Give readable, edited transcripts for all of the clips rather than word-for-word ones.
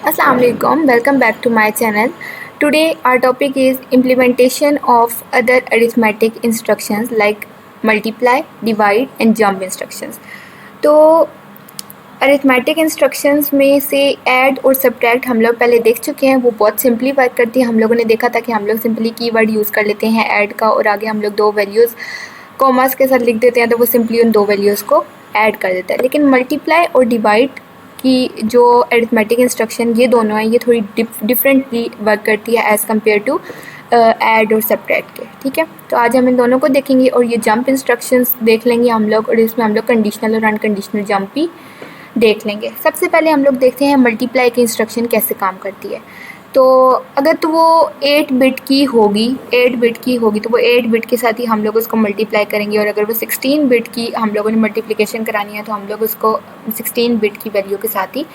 Assalamu alaikum. Welcome back to my channel. Today our topic is implementation of other arithmetic instructions like multiply, divide and jump instructions. तो arithmetic instructions में से add और subtract हम लोग पहले देख चुके हैं, वो बहुत सिंपली वर्क करती है। हम लोगों ने देखा था कि हम लोग सिंपली कीवर्ड यूज़ कर लेते हैं ऐड का और आगे हम लोग दो वैल्यूज़ कॉमास के साथ लिख देते हैं तो वो सिंपली उन दो वैल्यूज़ को ऐड कर देता है। लेकिन मल्टीप्लाई और डिवाइड की जो अरिथमेटिक इंस्ट्रक्शन ये दोनों हैं, ये थोड़ी डिफरेंटली वर्क करती है एज़ कम्पेयर टू ऐड और सब्ट्रैक्ट के। ठीक है, तो आज हम इन दोनों को देखेंगे और ये जंप इंस्ट्रक्शंस देख लेंगे हम लोग, और इसमें हम लोग कंडीशनल और अनकंडीशनल जंप भी देख लेंगे। सबसे पहले हम लोग देखते हैं मल्टीप्लाई की इंस्ट्रक्शन कैसे काम करती है। तो अगर तो वो 8 बिट की होगी तो वो 8 बिट के साथ ही हम लोग उसको मल्टीप्लाई करेंगे, और अगर वो 16 बिट की हम लोगों ने मल्टीप्लिकेशन करानी है तो हम लोग उसको 16 बिट की वैल्यू के साथ ही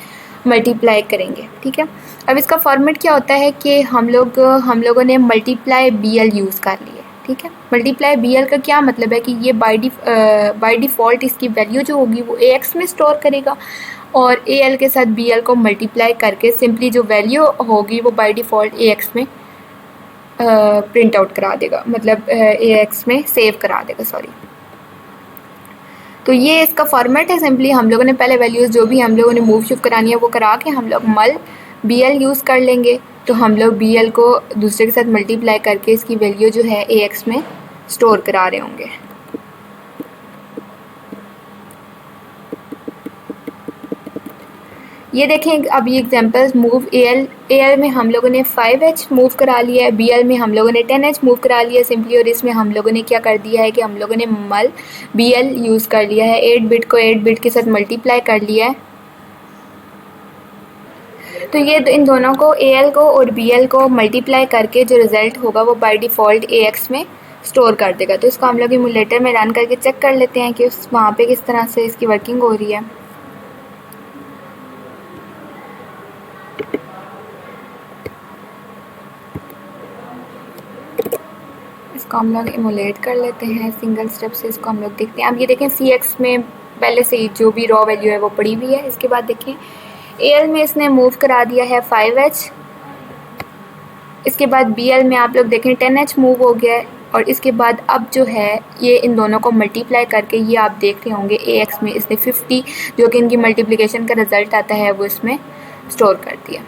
मल्टीप्लाई करेंगे। ठीक है, अब इसका फॉर्मेट क्या होता है कि हम लोगों ने मल्टीप्लाई BL यूज़ कर लिया। ठीक है, मल्टीप्लाई BL का क्या मतलब है कि ये बाय डिफ़ॉल्ट इसकी वैल्यू जो होगी वो AX में स्टोर करेगा और AL के साथ BL को मल्टीप्लाई करके सिंपली जो वैल्यू होगी वो बाय डिफ़ॉल्ट AX में प्रिंट आउट करा देगा, मतलब AX में सेव करा देगा, सॉरी। तो ये इसका फॉर्मेट है। सिंपली हम लोगों ने पहले वैल्यूज़ जो भी हम लोगों ने मूव शिफ्ट करानी है वो करा के हम लोग BL यूज़ कर लेंगे। तो हम लोग BL को दूसरे के साथ मल्टीप्लाई करके इसकी वैल्यू जो है AX में स्टोर करा रहे होंगे। ये देखें, अब ये एग्जांपल्स मूव AL में हम लोगों ने 5H मूव करा लिया है, BL में हम लोगों ने 10H मूव करा लिया है सिंपली, और इसमें हम लोगों ने क्या कर दिया है कि हम लोगों ने BL यूज़ कर लिया है, 8 बिट को 8 बिट के साथ मल्टीप्लाई कर लिया है। तो ये इन दोनों को AL को और BL को मल्टीप्लाई करके जो रिज़ल्ट होगा वो बाय डिफ़ॉल्ट AX में स्टोर कर देगा। तो इसको हम लोग इम्यूलेटर में रन करके चेक कर लेते हैं कि वहाँ पे किस तरह से इसकी वर्किंग हो रही है। इसको हम लोग इमुलेट कर लेते हैं सिंगल स्टेप से, इसको हम लोग देखते हैं। अब ये देखें CX में पहले से ही जो भी रॉ वैल्यू है वो पड़ी हुई है। इसके बाद देखें AL में इसने मूव करा दिया है 5H, इसके बाद BL में आप लोग देखें 10H मूव हो गया है, और इसके बाद अब जो है ये इन दोनों को मल्टीप्लाई करके ये आप देख रहे होंगे AX में इसने 50 जो कि इनकी मल्टीप्लिकेशन का रिज़ल्ट आता है वो इसमें स्टोर कर दिया।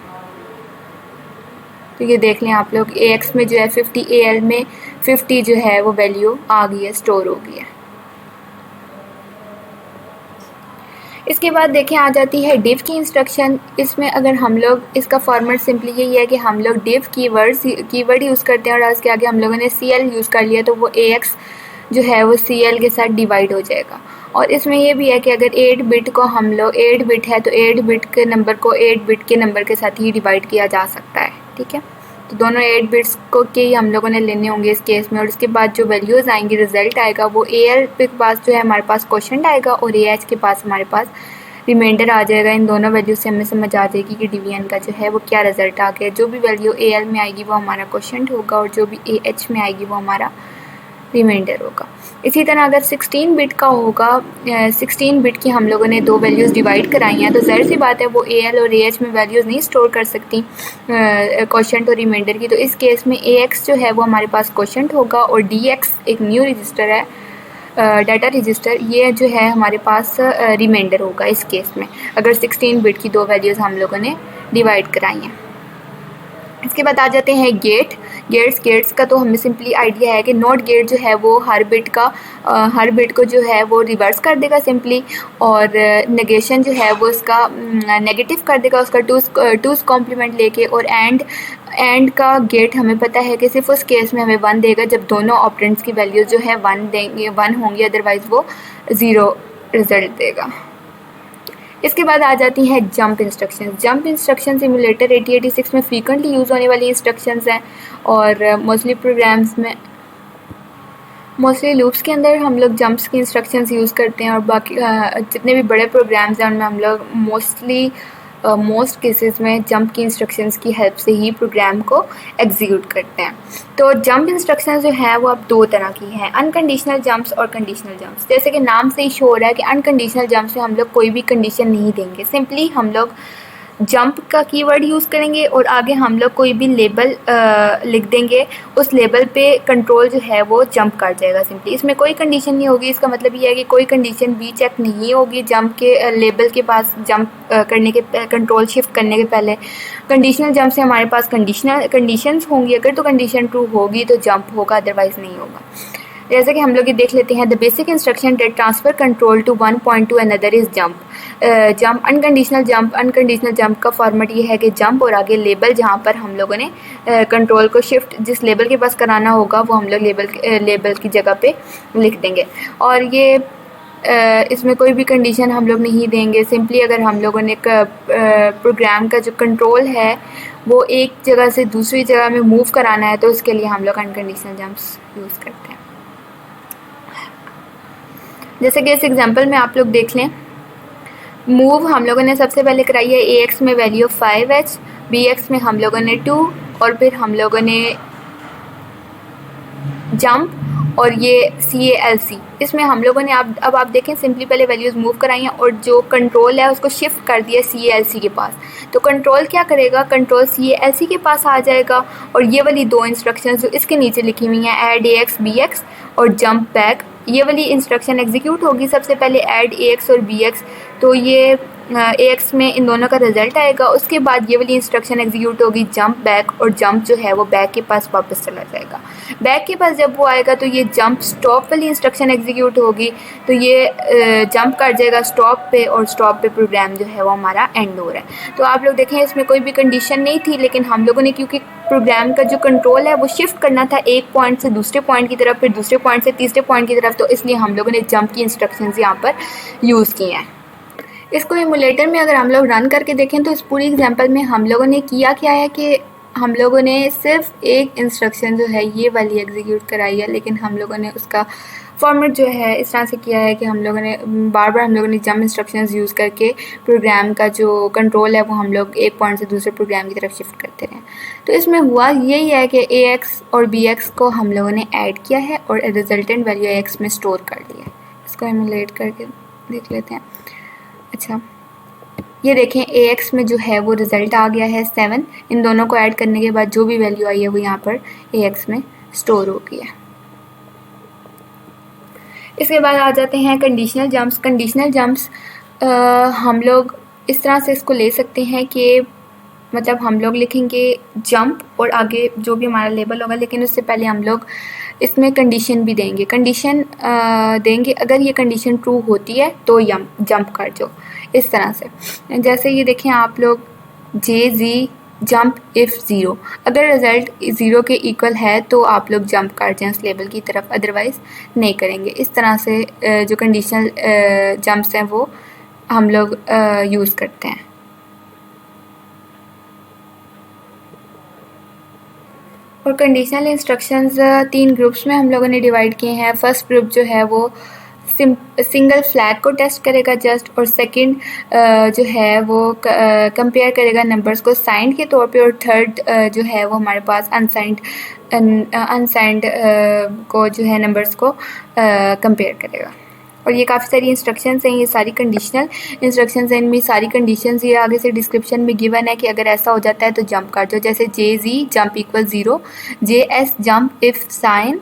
तो ये देख लें आप लोग AX में जो है 50, AL में 50 जो है वो वैल्यू आ गई है, स्टोर हो गई है। इसके बाद देखें आ जाती है डिव की इंस्ट्रक्शन। इसमें अगर हम लोग इसका फॉर्मेट सिंपली यही है कि हम लोग डिव कीवर्ड यूज़ करते हैं और उसके आगे हम लोगों ने CL यूज़ कर लिया तो वो AX जो है वो CL के साथ डिवाइड हो जाएगा। और इसमें ये भी है कि अगर 8 बिट को हम लोग 8 बिट है तो 8 बिट के नंबर को 8 बिट के नंबर के साथ ही डिवाइड किया जा सकता है। ठीक है, तो दोनों 8 बिट्स को के ही हम लोगों ने लेने होंगे इस केस में, और इसके बाद जो वैल्यूज़ आएंगी रिज़ल्ट आएगा वो AL के पास जो है हमारे पास क्वोशंट आएगा और AH के पास हमारे पास रिमाइंडर आ जाएगा। इन दोनों वैल्यू से हमें समझ आ जाएगी कि डिवीजन का जो है वो क्या रिज़ल्ट आ गया। जो भी वैल्यू AL में आएगी वो हमारा क्वोशंट होगा और जो भी AH में आएगी वो हमारा रिमाइंडर होगा। इसी तरह अगर 16 बिट का होगा, 16 बिट की हम लोगों ने दो वैल्यूज़ डिवाइड कराई हैं तो ज़ाहिर सी बात है वो AL और AH में वैल्यूज़ नहीं स्टोर कर सकती क्वोशंट और रिमाइंडर की। तो इस केस में AX जो है वो हमारे पास क्वोशंट होगा और DX एक न्यू रजिस्टर है, डाटा रजिस्टर, ये जो है हमारे पास रिमाइंडर होगा इस केस में, अगर 16 बिट की दो वैल्यूज़ हम लोगों ने डिवाइड कराई हैं। इसके बाद आ जाते हैं गेट्स का। तो हमें सिंपली आइडिया है कि नॉट गेट जो है वो हर बिट को जो है वो रिवर्स कर देगा सिंपली, और नेगेशन जो है वो इसका नेगेटिव कर देगा उसका टूज़ कॉम्प्लीमेंट लेके, और एंड का गेट हमें पता है कि सिर्फ उस केस में हमें 1 देगा जब दोनों ऑपरेंड्स की वैल्यूज़ जो है 1 होंगी, अदरवाइज़ वो 0 रिज़ल्ट देगा। इसके बाद आ जाती हैं जंप इंस्ट्रक्शन सिमुलेटर 8086 में फ्रीक्वेंटली यूज़ होने वाली इंस्ट्रक्शंस हैं, और मोस्टली लूप्स के अंदर हम लोग जंप्स की इंस्ट्रक्शंस यूज़ करते हैं, और बाकी जितने भी बड़े प्रोग्राम्स हैं उनमें हम लोग मोस्ट केसेस में जंप की इंस्ट्रक्शंस की हेल्प से ही प्रोग्राम को एग्जीक्यूट करते हैं। तो जंप इंस्ट्रक्शंस जो है वो अब दो तरह की हैं, अनकंडीशनल जंप्स और कंडीशनल जंप्स। जैसे कि नाम से ही शो हो रहा है कि अनकंडीशनल जंप्स में हम लोग कोई भी कंडीशन नहीं देंगे, सिंपली हम लोग जंप का कीवर्ड यूज़ करेंगे और आगे हम लोग कोई भी लेबल लिख देंगे, उस लेबल पे कंट्रोल जो है वो जंप कर जाएगा सिंपली। इसमें कोई कंडीशन नहीं होगी, इसका मतलब ये है कि कोई कंडीशन भी चेक नहीं होगी जंप के लेबल के पास जंप करने के कंट्रोल शिफ्ट करने के पहले। कंडीशनल जंप से हमारे पास कंडीशंस होंगी, अगर तो कंडीशन ट्रू होगी तो जंप होगा, अदरवाइज़ नहीं होगा। जैसे कि हम लोग ये देख लेते हैं, the basic instruction that transfer control to one point to another is jump. Jump unconditional jump का फॉर्मेट ये है कि जंप और आगे लेबल, जहाँ पर हम लोगों ने कंट्रोल को शिफ्ट जिस लेबल के पास कराना होगा वो हम लोग लेबल की जगह पे लिख देंगे। और ये इसमें कोई भी कंडीशन हम लोग नहीं देंगे। सिंपली अगर हम लोगों ने प्रोग्राम का जो कंट्रोल है वो एक जगह से दूसरी जगह में मूव कराना है तो उसके लिए हम लोग अनकंडीशनल जंप्स यूज़ करते हैं। जैसे कि इस एग्जांपल में आप लोग देख लें, मूव हम लोगों ने सबसे पहले कराई है AX में वैल्यू 5H, BX में हम लोगों ने 2 और फिर हम लोगों ने जंप और ये CALC, इसमें हम लोगों ने अब आप देखें सिंपली पहले वैल्यूज़ मूव कराई हैं और जो कंट्रोल है उसको शिफ्ट कर दिया CALC के पास। तो कंट्रोल क्या करेगा, कंट्रोल CALC के पास आ जाएगा और ये वाली दो इंस्ट्रक्शंस जो इसके नीचे लिखी हुई हैं, ऐड AX BX और जंप बैक, ये वाली इंस्ट्रक्शन एग्जीक्यूट होगी। सबसे पहले ऐड AX और BX, तो ये AX में इन दोनों का रिजल्ट आएगा। उसके बाद ये वाली इंस्ट्रक्शन एग्जीक्यूट होगी जंप बैक, और जंप जो है वो बैक के पास वापस चला जाएगा। बैक के पास जब वो आएगा तो ये जंप स्टॉप वाली इंस्ट्रक्शन एग्जीक्यूट होगी, तो ये जंप कर जाएगा स्टॉप पे और स्टॉप पे प्रोग्राम जो है वो हमारा एंड हो रहा है। तो आप लोग देखें इसमें कोई भी कंडीशन नहीं थी, लेकिन हम लोगों ने क्योंकि प्रोग्राम का जो कंट्रोल है वो शिफ्ट करना था एक पॉइंट से दूसरे पॉइंट की तरफ, फिर दूसरे पॉइंट से तीसरे पॉइंट की तरफ, तो इसलिए हम लोगों ने जंप की इंस्ट्रक्शंस यहाँ पर यूज़ की हैं। इसको एमुलेटर में अगर हम लोग रन करके देखें तो इस पूरी एग्जांपल में हम लोगों ने किया क्या है कि हम लोगों ने सिर्फ एक इंस्ट्रक्शन जो है ये वाली एग्जीक्यूट कराई है, लेकिन हम लोगों ने उसका फॉर्मेट जो है इस तरह से किया है कि हम लोगों ने बार बार हम लोगों ने जंप इंस्ट्रक्शंस यूज़ करके प्रोग्राम का जो कंट्रोल है वो हम लोग एक पॉइंट से दूसरे प्रोग्राम की तरफ शिफ्ट करते रहे। तो इसमें हुआ यही है कि AX और BX को हम लोगों ने ऐड किया है और रिजल्टेंट वैल्यू AX में स्टोर कर लिया है। इसको एमुलेट करके देख लेते हैं। अच्छा, ये देखें AX में जो है वो रिज़ल्ट आ गया है 7। इन दोनों को ऐड करने के बाद जो भी वैल्यू आई है वो यहाँ पर AX में स्टोर हो गई है। इसके बाद आ जाते हैं कंडीशनल जंप्स। कंडीशनल जंप्स हम लोग इस तरह से इसको ले सकते हैं कि मतलब हम लोग लिखेंगे जंप और आगे जो भी हमारा लेबल होगा, लेकिन उससे पहले हम लोग इसमें कंडीशन भी देंगे। कंडीशन देंगे, अगर ये कंडीशन ट्रू होती है तो जंप कर दो, इस तरह से। जैसे ये देखें आप लोग JZ जंप इफ़ 0, अगर रिज़ल्ट 0 के इक्वल है तो आप लोग जंप कर जाएँ उस लेबल की तरफ, अदरवाइज़ नहीं करेंगे। इस तरह से जो कंडीशनल जंप्स हैं वो हम लोग यूज़ करते हैं। और कंडीशनल इंस्ट्रक्शंस 3 ग्रुप्स में हम लोगों ने डिवाइड किए हैं। फर्स्ट ग्रुप जो है वो सिंगल फ्लैग को टेस्ट करेगा जस्ट, और सेकंड जो है वो कंपेयर करेगा नंबर्स को साइंड के तौर पे, और थर्ड जो है वो हमारे पास अनसाइंड को जो है नंबर्स को कंपेयर करेगा। और ये काफ़ी सारी इंस्ट्रक्शंस हैं, ये सारी कंडीशनल इंस्ट्रक्शंस हैं। इनमें सारी कंडीशंस ये आगे से डिस्क्रिप्शन में गिवन है कि अगर ऐसा हो जाता है तो जंप कर दो। जैसे JZ jump equal 0, JS jump if sign,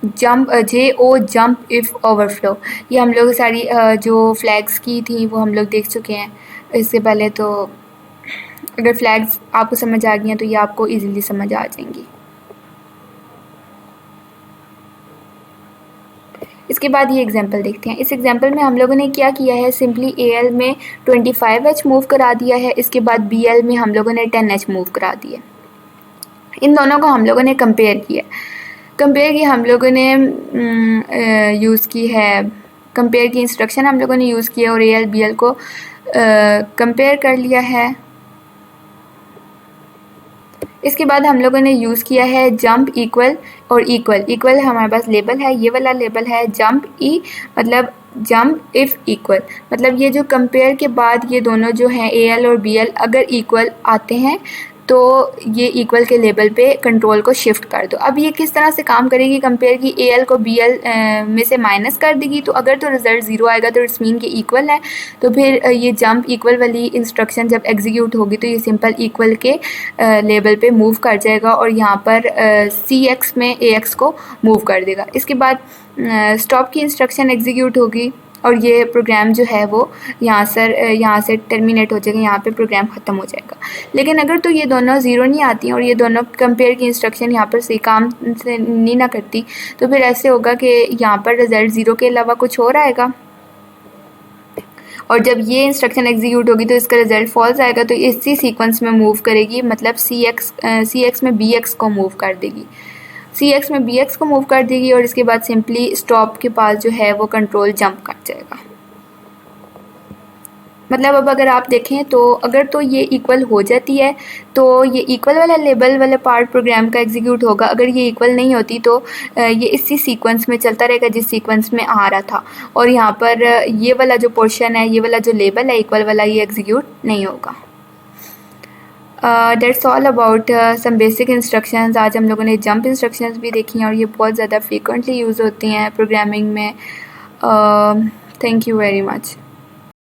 JO jump if overflow. ये हम लोग सारी जो फ्लैग्स की थी वो हम लोग देख चुके हैं इससे पहले, तो अगर फ्लैग्स आपको समझ आ गई हैं तो ये आपको ईज़िली समझ आ जाएंगी। इसके बाद ये एग्जांपल देखते हैं। इस एग्जांपल में हम लोगों ने क्या किया है, सिंपली AL में 25H मूव करा दिया है। इसके बाद BL में हम लोगों ने 10H मूव करा दिया। इन दोनों को हम लोगों ने कंपेयर किया हम लोगों ने यूज़ की है, कंपेयर की इंस्ट्रक्शन हम लोगों ने यूज़ किया और AL BL को कंपेयर कर लिया है। इसके बाद हम लोगों ने यूज़ किया है जंप इक्वल और इक्वल हमारे पास लेबल है, ये वाला लेबल है जंप E, मतलब जंप इफ़ इक्वल, मतलब ये जो कंपेयर के बाद ये दोनों जो हैं AL और BL अगर इक्वल आते हैं तो ये इक्वल के लेबल पे कंट्रोल को शिफ्ट कर दो। अब ये किस तरह से काम करेगी कंपेयर की AL को BL में से माइनस कर देगी, तो अगर तो रिज़ल्ट 0 आएगा तो इट्स मीन कि इक्वल है, तो फिर ये जंप इक्वल वाली इंस्ट्रक्शन जब एग्जीक्यूट होगी तो ये सिंपल इक्वल के लेबल पे मूव कर जाएगा और यहाँ पर CX में AX को मूव कर देगा। इसके बाद स्टॉप की इंस्ट्रक्शन एग्जीक्यूट होगी और ये प्रोग्राम जो है वो यहाँ से टर्मिनेट हो जाएगा, यहाँ पे प्रोग्राम ख़त्म हो जाएगा। लेकिन अगर तो ये दोनों ज़ीरो नहीं आती हैं और ये दोनों कंपेयर की इंस्ट्रक्शन यहाँ पर सही काम से नहीं ना करती, तो फिर ऐसे होगा कि यहाँ पर रिज़ल्ट 0 के अलावा कुछ और आएगा और जब ये इंस्ट्रक्शन एग्जीक्यूट होगी तो इसका रिज़ल्ट फॉल्स आएगा, तो इसी सीक्वेंस में मूव करेगी, मतलब CX में BX को मूव कर देगी, CX में BX को मूव कर देगी और इसके बाद सिंपली स्टॉप के पास जो है वो कंट्रोल जंप कर जाएगा। मतलब अब अगर आप देखें तो अगर तो ये इक्वल हो जाती है तो ये इक्वल वाला लेबल वाला पार्ट प्रोग्राम का एग्जीक्यूट होगा, अगर ये इक्वल नहीं होती तो ये इसी सीक्वेंस में चलता रहेगा जिस सीक्वेंस में आ रहा था और यहाँ पर ये वाला जो पोर्शन है, ये वाला जो लेबल है इक्वल वाला, ये एग्जीक्यूट नहीं होगा। That's all about some basic instructions. आज हम लोगों ने जंप इंस्ट्रक्शंस भी देखी हैं और ये बहुत ज़्यादा फ्रीक्वेंटली यूज़ होती हैं प्रोग्रामिंग में। Thank you very much.